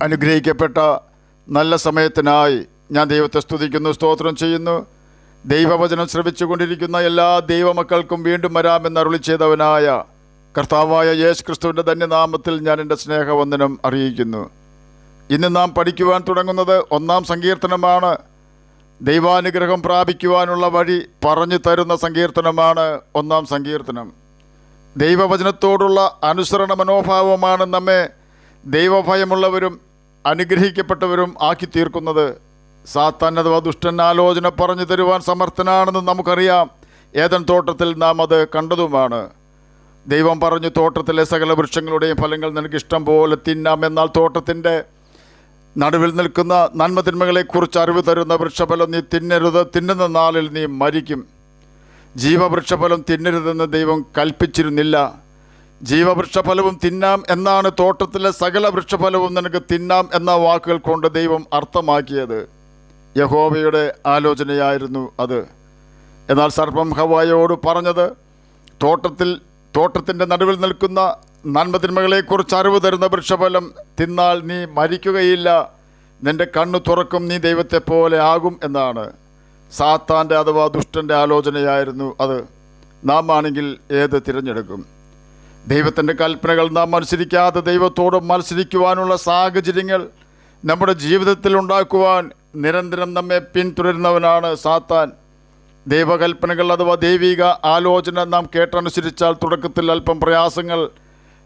അനുഗ്രഹിക്കപ്പെട്ട നല്ല സമയത്തിനായി ഞാൻ ദൈവത്തെ സ്തുതിക്കുന്നു, സ്തോത്രം ചെയ്യുന്നു. ദൈവവചനം ശ്രവിച്ചുകൊണ്ടിരിക്കുന്ന എല്ലാ ദൈവമക്കൾക്കും വീണ്ടും വരാമെന്ന് അരുളി ചെയ്തവനായ കർത്താവായ യേശു ക്രിസ്തുവിൻ്റെ ധന്യനാമത്തിൽ ഞാൻ എൻ്റെ സ്നേഹവന്ദനം അറിയിക്കുന്നു. ഇന്ന് നാം പഠിക്കുവാൻ തുടങ്ങുന്നത് 1-ാം സങ്കീർത്തനമാണ്. ദൈവാനുഗ്രഹം പ്രാപിക്കുവാനുള്ള വഴി പറഞ്ഞു തരുന്ന സങ്കീർത്തനമാണ് 1-ാം സങ്കീർത്തനം. ദൈവവചനത്തോടുള്ള അനുസരണ മനോഭാവമാണ് നമ്മെ ദൈവഭയമുള്ളവരും അനുഗ്രഹിക്കപ്പെട്ടവരും ആക്കി തീർക്കുന്നത്. സാത്താൻ അഥവാ ദുഷ്ടൻ ആലോചന പറഞ്ഞു തരുവാൻ സമർത്ഥനാണെന്ന് നമുക്കറിയാം. ഏദൻ തോട്ടത്തിൽ നാം അത് കണ്ടതുമാണ്. ദൈവം പറഞ്ഞു, തോട്ടത്തിലെ സകല വൃക്ഷങ്ങളുടെയും ഫലങ്ങൾ നിനക്ക് ഇഷ്ടം പോലെ തിന്നാം. എന്നാൽ തോട്ടത്തിൻ്റെ നടുവിൽ നിൽക്കുന്ന നന്മതിന്മകളെക്കുറിച്ച് അറിവ് തരുന്ന വൃക്ഷഫലം നീ തിന്നരുത്, തിന്നുന്ന നാളിൽ നീ മരിക്കും. ജീവവൃക്ഷഫലം തിന്നരുതെന്ന് ദൈവം കൽപ്പിച്ചിരുന്നില്ല. ജീവവൃക്ഷഫലവും തിന്നാം എന്നാണ് തോട്ടത്തിലെ സകല വൃക്ഷഫലവും നിനക്ക് തിന്നാം എന്ന വാക്കുകൾ കൊണ്ട് ദൈവം അർത്ഥമാക്കിയത്. യഹോവയുടെ ആലോചനയായിരുന്നു അത്. എന്നാൽ സർപ്പം ഹവ്വായോട് പറഞ്ഞത്, തോട്ടത്തിൻ്റെ നടുവിൽ നിൽക്കുന്ന നന്മതിന്മകളെക്കുറിച്ച് അറിവ് തരുന്ന വൃക്ഷഫലം തിന്നാൽ നീ മരിക്കുകയില്ല, നിന്റെ കണ്ണു തുറക്കും, നീ ദൈവത്തെ പോലെ ആകും എന്നാണ്. സാത്താൻ്റെ അഥവാ ദുഷ്ടൻ്റെ ആലോചനയായിരുന്നു അത്. നാം ആണെങ്കിൽ ഏത് തിരഞ്ഞെടുക്കും? ദൈവത്തിൻ്റെ കൽപ്പനകൾ നാം അനുസരിക്കാതെ ദൈവത്തോട് മത്സരിക്കുവാനുള്ള സാഹചര്യങ്ങൾ നമ്മുടെ ജീവിതത്തിൽ ഉണ്ടാക്കുവാൻ നിരന്തരം നമ്മെ പിന്തുടരുന്നവനാണ് സാത്താൻ. ദൈവകൽപ്പനകൾ അഥവാ ദൈവിക ആലോചന നാം കേട്ടനുസരിച്ചാൽ തുടക്കത്തിൽ അല്പം പ്രയാസങ്ങൾ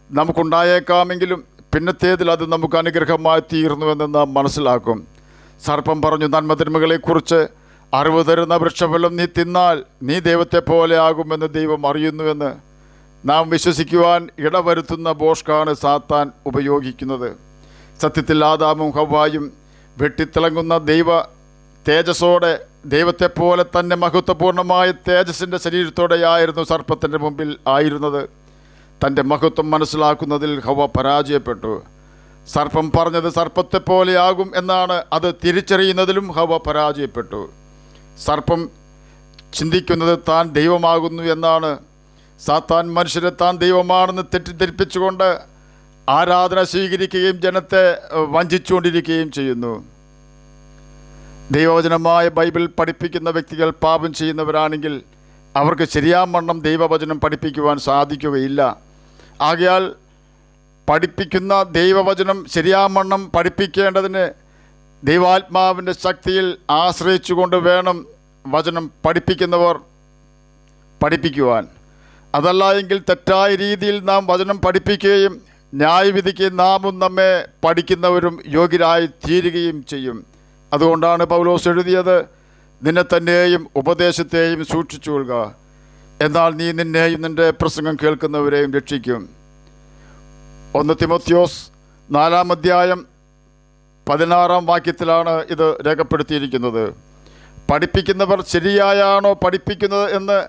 നമുക്കുണ്ടായേക്കാമെങ്കിലും പിന്നത്തേതിൽ അത് നമുക്ക് അനുഗ്രഹമായി തീർന്നുവെന്ന് നാം മനസ്സിലാക്കും. സർപ്പം പറഞ്ഞു, നന്മതിന്മകളെക്കുറിച്ച് അറിവ് തരുന്ന വൃക്ഷഫലം നീ തിന്നാൽ നീ ദൈവത്തെ പോലെ ആകുമെന്ന് ദൈവം അറിയുന്നുവെന്ന് നാം വിശ്വസിക്കുവാൻ ഇടവരുത്തുന്ന ബോഷ്കാണ് സാത്താൻ ഉപയോഗിക്കുന്നത്. സത്യത്തിൽ ആദാമും ഹവ്വായും വെട്ടിത്തിളങ്ങുന്ന ദൈവ തേജസ്സോടെ ദൈവത്തെപ്പോലെ തന്നെ മഹത്വപൂർണമായ തേജസ്സിൻ്റെ ശരീരത്തോടെയായിരുന്നു സർപ്പത്തിൻ്റെ മുമ്പിൽ ആയിരുന്നത്. തൻ്റെ മഹത്വം മനസ്സിലാക്കുന്നതിൽ ഹവ്വ പരാജയപ്പെട്ടു. സർപ്പം പറഞ്ഞത് സർപ്പത്തെപ്പോലെയാകും എന്നാണ്. അത് തിരിച്ചറിയുന്നതിലും ഹവ്വ പരാജയപ്പെട്ടു. സർപ്പം ചിന്തിക്കുന്നത് താൻ ദൈവമാകുന്നു എന്നാണ്. സാത്താൻ മനുഷ്യരെ താൻ ദൈവമാണെന്ന് തെറ്റിദ്ധരിപ്പിച്ചുകൊണ്ട് ആരാധന സ്വീകരിക്കുകയും ജനത്തെ വഞ്ചിച്ചുകൊണ്ടിരിക്കുകയും ചെയ്യുന്നു. ദൈവവചനമായ ബൈബിൾ പഠിപ്പിക്കുന്ന വ്യക്തികൾ പാപം ചെയ്യുന്നവരാണെങ്കിൽ അവർക്ക് ശരിയാവണ്ണം ദൈവവചനം പഠിപ്പിക്കുവാൻ സാധിക്കുകയില്ല. ആകയാൽ പഠിപ്പിക്കുന്ന ദൈവവചനം ശരിയാവണ്ണം പഠിപ്പിക്കേണ്ടതിന് ദൈവാത്മാവിൻ്റെ ശക്തിയിൽ ആശ്രയിച്ചുകൊണ്ട് വേണം വചനം പഠിപ്പിക്കുന്നവർ പഠിപ്പിക്കുവാൻ. അതല്ല എങ്കിൽ തെറ്റായ രീതിയിൽ നാം വചനം പഠിപ്പിക്കുകയും ന്യായവിധിക്ക് നാമും നമ്മെ പഠിക്കുന്നവരും യോഗ്യരായി തീരുകയും ചെയ്യും. അതുകൊണ്ടാണ് പൗലോസ് എഴുതിയത്, നിന്നെ തന്നെയും ഉപദേശത്തെയും സൂക്ഷിച്ചുകൊള്ളുക, എന്നാൽ നീ നിന്നെയും നിൻ്റെ പ്രസംഗം കേൾക്കുന്നവരെയും രക്ഷിക്കും. 1 തിമോത്തിയോസ് 4-ാം അധ്യായം 16-ാം വാക്യത്തിലാണ് ഇത് രേഖപ്പെടുത്തിയിരിക്കുന്നത്. പഠിപ്പിക്കുന്നവർ ശരിയായാണോ പഠിപ്പിക്കുന്നത് എന്ന്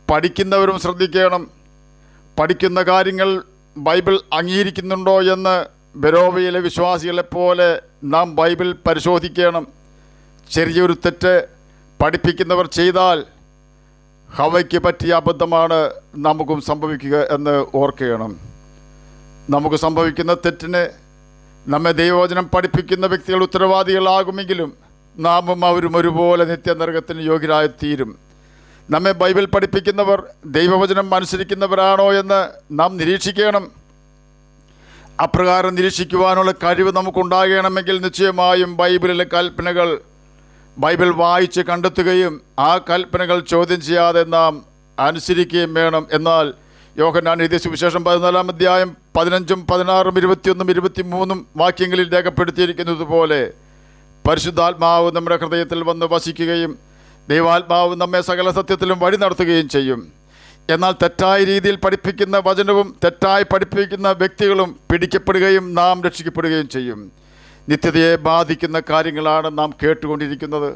പഠിക്കുന്നവരും ശ്രദ്ധിക്കണം. പഠിക്കുന്ന കാര്യങ്ങൾ ബൈബിൾ അംഗീകരിക്കുന്നുണ്ടോ എന്ന് ബെരോവയിലെ വിശ്വാസികളെപ്പോലെ നാം ബൈബിൾ പരിശോധിക്കണം. ചെറിയൊരു തെറ്റ് പഠിപ്പിക്കുന്നവർ ചെയ്താൽ ഹവയ്ക്ക് പറ്റിയ അബദ്ധമാണ് നമുക്കും സംഭവിക്കുക എന്ന് ഓർക്കണം. നമുക്ക് സംഭവിക്കുന്ന തെറ്റിന് നമ്മെ ദൈവവചനം പഠിപ്പിക്കുന്ന വ്യക്തികൾ ഉത്തരവാദികളാകുമെങ്കിലും നാമും അവരും ഒരുപോലെ നിത്യനരകത്തിന് യോഗ്യരായി തീരും. നമ്മെ ബൈബിൾ പഠിപ്പിക്കുന്നവർ ദൈവവചനം അനുസരിക്കുന്നവരാണോ എന്ന് നാം നിരീക്ഷിക്കണം. അപ്രകാരം നിരീക്ഷിക്കുവാനുള്ള കഴിവ് നമുക്കുണ്ടാകണമെങ്കിൽ നിശ്ചയമായും ബൈബിളിലെ കൽപ്പനകൾ ബൈബിൾ വായിച്ച് കണ്ടെത്തുകയും ആ കൽപ്പനകൾ ചോദ്യം ചെയ്യാതെ നാം അനുസരിക്കുകയും വേണം. എന്നാൽ യോഹന്നാൻ എഴുതിയ സുവിശേഷം 14-ാം അധ്യായം 15, 16, 21, 23 വാക്യങ്ങളിൽ രേഖപ്പെടുത്തിയിരിക്കുന്നത് പോലെ പരിശുദ്ധാത്മാവ് നമ്മുടെ ഹൃദയത്തിൽ വന്ന് വസിക്കുകയും ദൈവാത്മാവ് നമ്മെ സകല സത്യത്തിലും വഴി നടത്തുകയും ചെയ്യും. എന്നാൽ തെറ്റായ രീതിയിൽ പഠിപ്പിക്കുന്ന വചനവും തെറ്റായി പഠിപ്പിക്കുന്ന വ്യക്തികളും പിടിക്കപ്പെടുകയും നാം രക്ഷിക്കപ്പെടുകയും ചെയ്യും. നിത്യതയെ ബാധിക്കുന്ന കാര്യങ്ങളാണ് നാം കേട്ടുകൊണ്ടിരിക്കുന്നത്.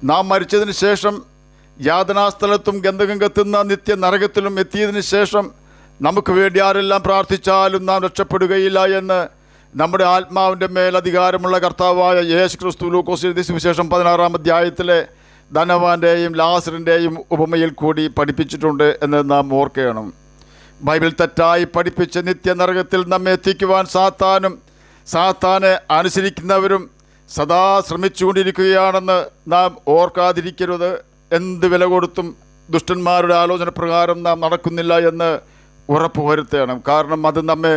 നാം മരിച്ചതിന് ശേഷം യാതനാസ്ഥലത്തും ഗന്ധകം കത്തുന്ന നിത്യ നരകത്തിലും എത്തിയതിന് ശേഷം നമുക്ക് വേണ്ടി ആരെല്ലാം പ്രാർത്ഥിച്ചാലും നാം രക്ഷപ്പെടുകയില്ല എന്ന് നമ്മുടെ ആത്മാവിൻ്റെ മേൽ അധികാരമുള്ള കർത്താവായ യേശു ക്രിസ്തു ലൂക്കോസ് എഴുതിയ സുവിശേഷം 16-ാം അധ്യായത്തിലെ ധനവാന്റെയും ലാസറിൻ്റെയും ഉപമയിൽ കൂടി പഠിപ്പിച്ചിട്ടുണ്ട് എന്ന് നാം ഓർക്കണം. ബൈബിൾ തെറ്റായി പഠിപ്പിച്ച് നിത്യനരകത്തിൽ നമ്മെ എത്തിക്കുവാൻ സാത്താനും സാത്താനെ അനുസരിക്കുന്നവരും സദാ ശ്രമിച്ചുകൊണ്ടിരിക്കുകയാണെന്ന് നാം ഓർക്കാതിരിക്കരുത്. എന്ത് വില കൊടുത്തും ദുഷ്ടന്മാരുടെ ആലോചന പ്രകാരം നാം നടക്കുന്നില്ല എന്ന് ഉറപ്പ് വരുത്തണം. കാരണം അത് നമ്മെ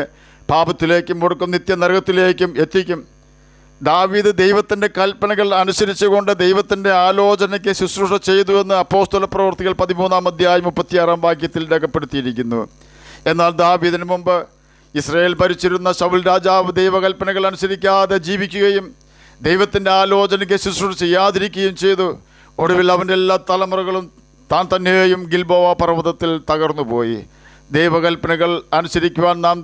പാപത്തിലേക്കും മുടക്കും നിത്യനരകത്തിലേക്കും എത്തിക്കും. ദാവീദ് ദൈവത്തിൻ്റെ കൽപ്പനകൾ അനുസരിച്ചുകൊണ്ട് ദൈവത്തിൻ്റെ ആലോചനയ്ക്ക് ശുശ്രൂഷ ചെയ്തു എന്ന് അപ്പോസ്തല പ്രവൃത്തികൾ 13-ാം അധ്യായം 36-ാം വാക്യത്തിൽ രേഖപ്പെടുത്തിയിരിക്കുന്നു. എന്നാൽ ദാവീദിന് മുമ്പ് ഇസ്രായേൽ ഭരിച്ചിരുന്ന ശൗൽ രാജാവ് ദൈവകൽപ്പനകൾ അനുസരിക്കാതെ ജീവിക്കുകയും ദൈവത്തിൻ്റെ ആലോചനയ്ക്ക് ശുശ്രൂഷ ചെയ്യാതിരിക്കുകയും ചെയ്തു. ഒടുവിൽ അവൻ്റെ എല്ലാ തലമുറകളും താൻ തന്നെയും ഗിൽബോവ പർവ്വതത്തിൽ തകർന്നുപോയി. ദൈവകൽപ്പനകൾ അനുസരിക്കുവാൻ നാം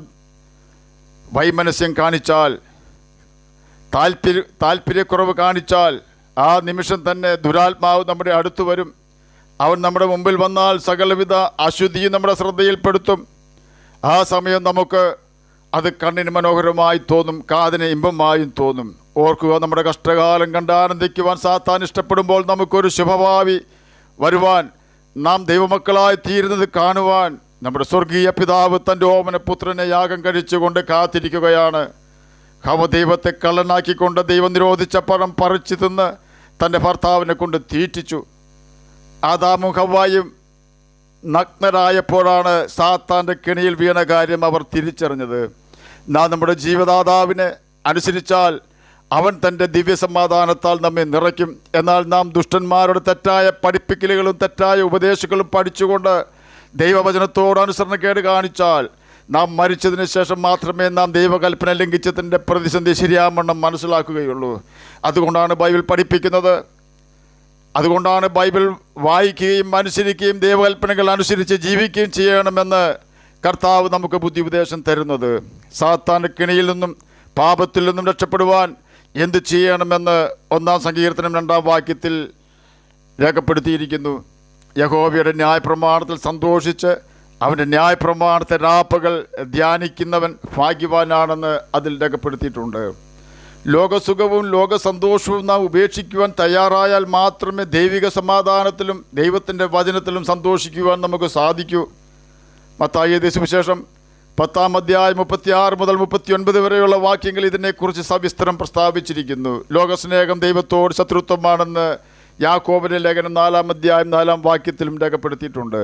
വൈമനസ്യം കാണിച്ചാൽ, താല്പര്യക്കുറവ് കാണിച്ചാൽ, ആ നിമിഷം തന്നെ ദുരാത്മാവ് നമ്മുടെ അടുത്ത് വരും. അവൻ നമ്മുടെ മുമ്പിൽ വന്നാൽ സകലവിധ അശുദ്ധിയും നമ്മുടെ ശ്രദ്ധയിൽപ്പെടുത്തും. ആ സമയം നമുക്ക് അത് കണ്ണിന് മനോഹരമായി തോന്നും, കാതിന് ഇമ്പമായും തോന്നും. ഓർക്കുക, നമ്മുടെ കഷ്ടകാലം കണ്ട് ആനന്ദിക്കുവാൻ സാത്താൻ ഇഷ്ടപ്പെടുമ്പോൾ നമുക്കൊരു ശുഭഭാവി വരുവാൻ, നാം ദൈവമക്കളായി തീരുന്നത് കാണുവാൻ നമ്മുടെ സ്വർഗീയ പിതാവ് തൻ്റെ ഓമനപുത്രനെ യാഗം കഴിച്ചുകൊണ്ട് കാത്തിരിക്കുകയാണ്. ഹവ ദൈവത്തെ കള്ളനാക്കിക്കൊണ്ട് ദൈവം നിരോധിച്ച പഴം പറിച്ചു തിന്ന് തൻ്റെ ഭർത്താവിനെ കൊണ്ട് തീറ്റിച്ചു. ആദാമും ഹവ്വായും നഗ്നരായപ്പോഴാണ് സാത്താൻ്റെ കെണിയിൽ വീണ കാര്യം അവർ തിരിച്ചറിഞ്ഞത്. നാം നമ്മുടെ ജീവദാതാവിനെ അനുസരിച്ചാൽ അവൻ തൻ്റെ ദിവ്യസമാധാനത്താൽ നമ്മെ നിറയ്ക്കും. എന്നാൽ നാം ദുഷ്ടന്മാരുടെ തെറ്റായ പഠിപ്പിക്കലുകളും തെറ്റായ ഉപദേശങ്ങളും പഠിച്ചുകൊണ്ട് ദൈവവചനത്തോട് അനുസരണക്കേട് കാണിച്ചാൽ നാം മരിച്ചതിന് ശേഷം മാത്രമേ നാം ദൈവകൽപ്പന ലംഘിച്ചതിൻ്റെ പ്രതിസന്ധി ശരിയാവണ്ണം മനസ്സിലാക്കുകയുള്ളൂ. അതുകൊണ്ടാണ് ബൈബിൾ പഠിപ്പിക്കുന്നത്. അതുകൊണ്ടാണ് ബൈബിൾ വായിക്കുകയും അനുസരിക്കുകയും ദൈവകൽപ്പനകൾ അനുസരിച്ച് ജീവിക്കുകയും ചെയ്യണമെന്ന് കർത്താവ് നമുക്ക് ബുദ്ധി ഉപദേശം തരുന്നത്. സാത്താൻ്റെ കെണിയിൽ നിന്നും പാപത്തിൽ നിന്നും രക്ഷപ്പെടുവാൻ എന്ത് ചെയ്യണമെന്ന് 1-ാം സങ്കീർത്തനം 2-ാം വാക്യത്തിൽ രേഖപ്പെടുത്തിയിരിക്കുന്നു. യഹോവയുടെ ന്യായപ്രമാണത്തിൽ സന്തോഷിച്ച് അവൻ്റെ ന്യായപ്രമാണത്തെ രാപ്പകൽ ധ്യാനിക്കുന്നവൻ ഭാഗ്യവാനാണെന്ന് അതിൽ രേഖപ്പെടുത്തിയിട്ടുണ്ട്. ലോകസുഖവും ലോകസന്തോഷവും നാം ഉപേക്ഷിക്കുവാൻ തയ്യാറായാൽ മാത്രമേ ദൈവിക സമാധാനത്തിലും ദൈവത്തിൻ്റെ വചനത്തിലും സന്തോഷിക്കുവാൻ നമുക്ക് സാധിക്കൂ. മത്തായി സുവിശേഷം 10-ാം അധ്യായം 36 മുതൽ 39 വരെയുള്ള വാക്യങ്ങൾ ഇതിനെക്കുറിച്ച് സവിസ്തരം പ്രസ്താവിച്ചിരിക്കുന്നു. ലോകസ്നേഹം ദൈവത്തോട് ശത്രുത്വമാണെന്ന് യാക്കോബിന്റെ ലേഖനം 4-ാം അധ്യായം 4-ാം വാക്യത്തിലും രേഖപ്പെടുത്തിയിട്ടുണ്ട്.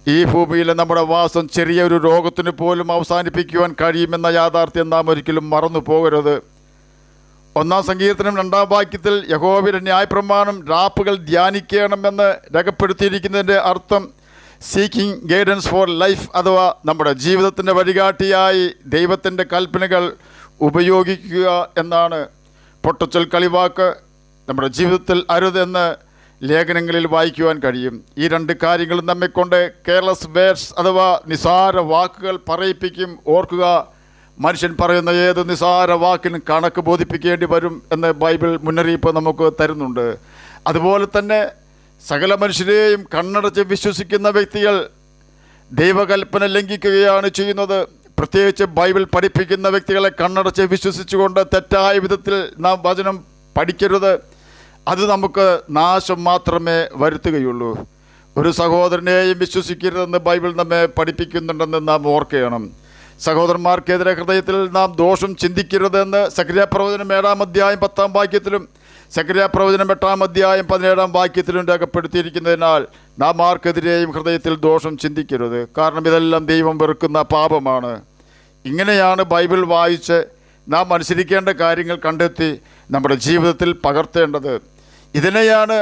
ഈ ഭൂമിയിലെ നമ്മുടെ വാസം ചെറിയൊരു രോഗത്തിന് പോലും അവസാനിപ്പിക്കുവാൻ കഴിയുമെന്ന യാഥാർത്ഥ്യം നാം ഒരിക്കലും മറന്നു പോകരുത്. 1-ാം സങ്കീർത്തനം 2-ാം വാക്യത്തിൽ യഹോവയുടെ ന്യായപ്രമാണം രാപ്പകൽ ധ്യാനിക്കണമെന്ന് രേഖപ്പെടുത്തിയിരിക്കുന്നതിൻ്റെ അർത്ഥം സീക്കിംഗ് ഗൈഡൻസ് ഫോർ ലൈഫ്, അഥവാ നമ്മുടെ ജീവിതത്തിൻ്റെ വഴികാട്ടിയായി ദൈവത്തിൻ്റെ കൽപ്പനകൾ ഉപയോഗിക്കുക എന്നാണ്. പൊട്ടച്ചൽ കളിവാക്ക് നമ്മുടെ ജീവിതത്തിൽ അരുതെന്ന് ലേഖനങ്ങളിൽ വായിക്കുവാൻ കഴിയും. ഈ രണ്ട് കാര്യങ്ങളും നമ്മെക്കൊണ്ട് കെയർലെസ് വേർഡ്സ് അഥവാ നിസാര വാക്കുകൾ പറയിപ്പിക്കും. ഓർക്കുക, മനുഷ്യൻ പറയുന്ന ഏത് നിസാര വാക്കിനും കണക്ക് ബോധിപ്പിക്കേണ്ടി വരും എന്ന് ബൈബിൾ മുന്നറിയിപ്പ് നമുക്ക് തരുന്നുണ്ട്. അതുപോലെ തന്നെ സകല മനുഷ്യരെയും കണ്ണടച്ച് വിശ്വസിക്കുന്ന വ്യക്തികൾ ദൈവകൽപ്പന ലംഘിക്കുകയാണ് ചെയ്യുന്നത്. പ്രത്യേകിച്ച് ബൈബിൾ പഠിപ്പിക്കുന്ന വ്യക്തികളെ കണ്ണടച്ച് വിശ്വസിച്ചുകൊണ്ട് തെറ്റായ വിധത്തിൽ നാം വചനം പഠിക്കരുത്. അത് നമുക്ക് നാശം മാത്രമേ വരുത്തുകയുള്ളൂ. ഒരു സഹോദരനെയും വിശ്വസിക്കരുതെന്ന് ബൈബിൾ നമ്മെ പഠിപ്പിക്കുന്നുണ്ടെന്ന് നാം ഓർക്കണം. സഹോദരന്മാർക്കെതിരെ ഹൃദയത്തിൽ നാം ദോഷം ചിന്തിക്കരുതെന്ന് സക്കറിയാ പ്രവചനം 7-ാം അധ്യായം 10-ാം വാക്യത്തിലും സക്കറിയാ പ്രവചനം 8-ാം അധ്യായം 17-ാം വാക്യത്തിലും രേഖപ്പെടുത്തിയിരിക്കുന്നതിനാൽ നാം ആർക്കെതിരെയും ഹൃദയത്തിൽ ദോഷം ചിന്തിക്കരുത്. കാരണം ഇതെല്ലാം ദൈവം വെറുക്കുന്ന പാപമാണ്. ഇങ്ങനെയാണ് ബൈബിൾ വായിച്ച് നാം അനുസരിക്കേണ്ട കാര്യങ്ങൾ കണ്ടെത്തി നമ്മുടെ ജീവിതത്തിൽ പകർത്തേണ്ടത്. ഇതിനെയാണ്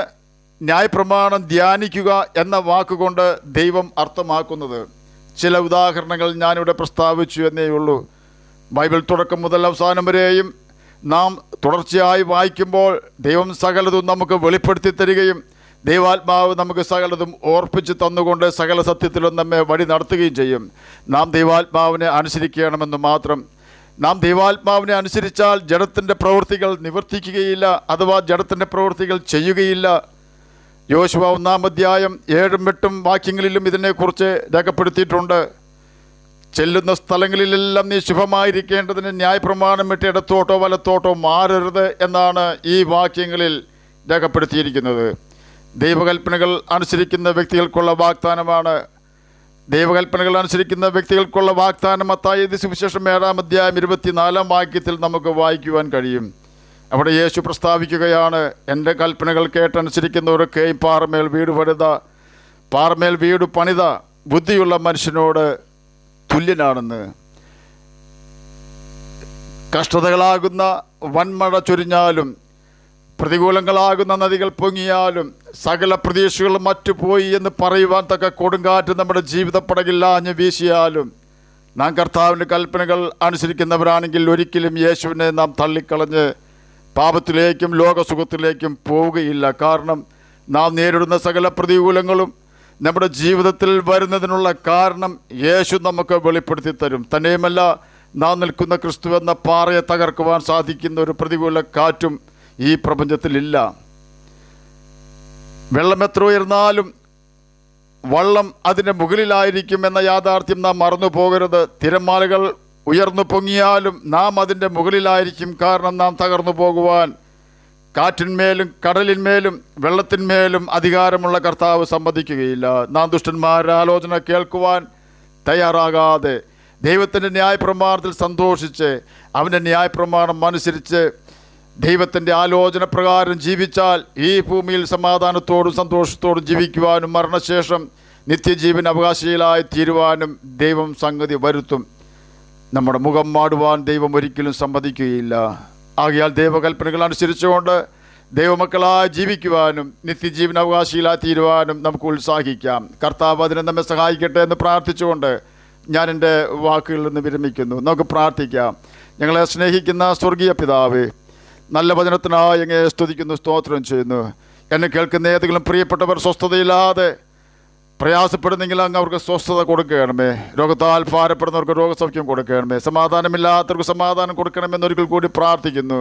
ന്യായപ്രമാണം ധ്യാനിക്കുക എന്ന വാക്കുകൊണ്ട് ദൈവം അർത്ഥമാക്കുന്നത്. ചില ഉദാഹരണങ്ങൾ ഞാനിവിടെ പ്രസ്താവിച്ചു എന്നേ ഉള്ളൂ. ബൈബിൾ തുടക്കം മുതൽ അവസാനം വരെയും നാം തുടർച്ചയായി വായിക്കുമ്പോൾ ദൈവം സകലതും നമുക്ക് വെളിപ്പെടുത്തി തരികയും ദൈവാത്മാവ് നമുക്ക് സകലതും ഓർപ്പിച്ച് തന്നുകൊണ്ട് സകല സത്യത്തിലും നമ്മെ വഴി നടത്തുകയും ചെയ്യും. നാം ദൈവാത്മാവിനെ അനുസരിക്കണമെന്ന് മാത്രം. നാം ദൈവാത്മാവിനെ അനുസരിച്ചാൽ ജഡത്തിൻ്റെ പ്രവൃത്തികൾ നിവർത്തിക്കുകയില്ല, അഥവാ ജഡത്തിൻ്റെ പ്രവൃത്തികൾ ചെയ്യുകയില്ല. യോശുവ 1-ാം അധ്യായം 7-8 വാക്യങ്ങളിലും ഇതിനെക്കുറിച്ച് രേഖപ്പെടുത്തിയിട്ടുണ്ട്. ചെല്ലുന്ന സ്ഥലങ്ങളിലെല്ലാം നീ ശുഭമായിരിക്കേണ്ടതിന് ന്യായപ്രമാണം വിട്ട് ഇടത്തോട്ടോ വലത്തോട്ടോ മാറരുത് എന്നാണ് ഈ വാക്യങ്ങളിൽ രേഖപ്പെടുത്തിയിരിക്കുന്നത്. ദൈവകൽപ്പനകൾ അനുസരിക്കുന്ന വ്യക്തികൾക്കുള്ള വാഗ്ദാനമാണ്. ദൈവകൽപ്പനകൾ അനുസരിക്കുന്ന വ്യക്തികൾക്കുള്ള വാഗ്ദാനം മത്തായി സുവിശേഷം 7-ാം അധ്യായം 24-ാം വാക്യത്തിൽ നമുക്ക് വായിക്കുവാൻ കഴിയും. അവിടെ യേശു പ്രസ്താവിക്കുകയാണ്, എൻ്റെ കൽപ്പനകൾ കേട്ടനുസരിക്കുന്നവരൊക്കെയും പാറമേൽ വീട് പണിത ബുദ്ധിയുള്ള മനുഷ്യനോട് തുല്യനാണെന്ന്. കഷ്ടതകളാകുന്ന വൻമഴ ചൊരിഞ്ഞാലും പ്രതികൂലങ്ങളാകുന്ന നദികൾ പൊങ്ങിയാലും സകല പ്രതീക്ഷകളും മറ്റുപോയി എന്ന് പറയുവാൻ തക്ക കൊടുങ്കാറ്റ് നമ്മുടെ ജീവിതപ്പടകിൽ ആഞ്ഞു വീശിയാലും നാം കർത്താവിൻ്റെ കൽപ്പനകൾ അനുസരിക്കുന്നവരാണെങ്കിൽ ഒരിക്കലും യേശുവിനെ നാം തള്ളിക്കളഞ്ഞ് പാപത്തിലേക്കും ലോകസുഖത്തിലേക്കും പോവുകയില്ല. കാരണം നാം നേരിടുന്ന സകല പ്രതികൂലങ്ങളും നമ്മുടെ ജീവിതത്തിൽ വരുന്നതിനുള്ള കാരണം യേശു നമുക്ക് വെളിപ്പെടുത്തി തരും. തന്നെയുമല്ല, നാം നിൽക്കുന്ന ക്രിസ്തു എന്ന പാറയെ തകർക്കുവാൻ സാധിക്കുന്ന ഒരു പ്രതികൂല കാറ്റും ഈ പ്രപഞ്ചത്തിലില്ല. വെള്ളം എത്ര ഉയർന്നാലും വള്ളം അതിൻ്റെ മുകളിലായിരിക്കും എന്ന യാഥാർത്ഥ്യം നാം മറന്നു പോകരുത്. തിരമാലകൾ ഉയർന്നു പൊങ്ങിയാലും നാം അതിൻ്റെ മുകളിലായിരിക്കും. കാരണം നാം തകർന്നു പോകുവാൻ കാറ്റിന്മേലും കടലിന്മേലും വെള്ളത്തിന്മേലും അധികാരമുള്ള കർത്താവ് സമ്മതിക്കുകയില്ല. നാം ദുഷ്ടന്മാരുടെ ആലോചന കേൾക്കുവാൻ തയ്യാറാകാതെ ദൈവത്തിൻ്റെ ന്യായപ്രമാണത്തിൽ സന്തോഷിച്ച് അവൻ്റെ ന്യായപ്രമാണം അനുസരിച്ച് ദൈവത്തിൻ്റെ ആലോചന പ്രകാരം ജീവിച്ചാൽ ഈ ഭൂമിയിൽ സമാധാനത്തോടും സന്തോഷത്തോടും ജീവിക്കുവാനും മരണശേഷം നിത്യജീവൻ അവകാശികളായി തീരുവാനും ദൈവം സംഗതി വരുത്തും. നമ്മുടെ മുഖം മാടുവാൻ ദൈവം ഒരിക്കലും സമ്മതിക്കുകയില്ല. ആകയാൽ ദൈവകൽപ്പനകൾ അനുസരിച്ചുകൊണ്ട് ദൈവമക്കളായി ജീവിക്കുവാനും നിത്യജീവൻ അവകാശികളായി തീരുവാനും നമുക്ക് ഉത്സാഹിക്കാം. കർത്താവ് അതിനെ നമ്മെ സഹായിക്കട്ടെ എന്ന് പ്രാർത്ഥിച്ചുകൊണ്ട് ഞാൻ എൻ്റെ വാക്കുകളിൽ നിന്ന് വിരമിക്കുന്നു. നമുക്ക് പ്രാർത്ഥിക്കാം. ഞങ്ങളെ സ്നേഹിക്കുന്ന സ്വർഗീയ പിതാവേ, നല്ല വചനത്തിനായി അങ്ങേ സ്തുതിക്കുന്നു, സ്തോത്രം ചെയ്യുന്നു. എന്നെ കേൾക്കുന്ന ഏതെങ്കിലും പ്രിയപ്പെട്ടവർ സ്വസ്ഥതയില്ലാതെ പ്രയാസപ്പെടുന്നെങ്കിൽ അങ്ങ് അവർക്ക് സ്വസ്ഥത കൊടുക്കണമേ. രോഗത്താൽ ഭാരപ്പെടുന്നവർക്ക് രോഗസൗഖ്യം കൊടുക്കണമേ. സമാധാനമില്ലാത്തവർക്ക് സമാധാനം കൊടുക്കണമെന്നൊരിക്കൽ കൂടി പ്രാർത്ഥിക്കുന്നു.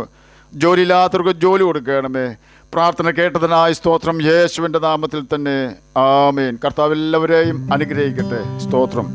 ജോലിയില്ലാത്തവർക്ക് ജോലി കൊടുക്കണമേ. പ്രാർത്ഥന കേട്ടതിനായി സ്തോത്രം. യേശുവിൻ്റെ നാമത്തിൽ തന്നെ ആമേൻ. കർത്താവ് എല്ലാവരെയും അനുഗ്രഹിക്കട്ടെ. സ്തോത്രം.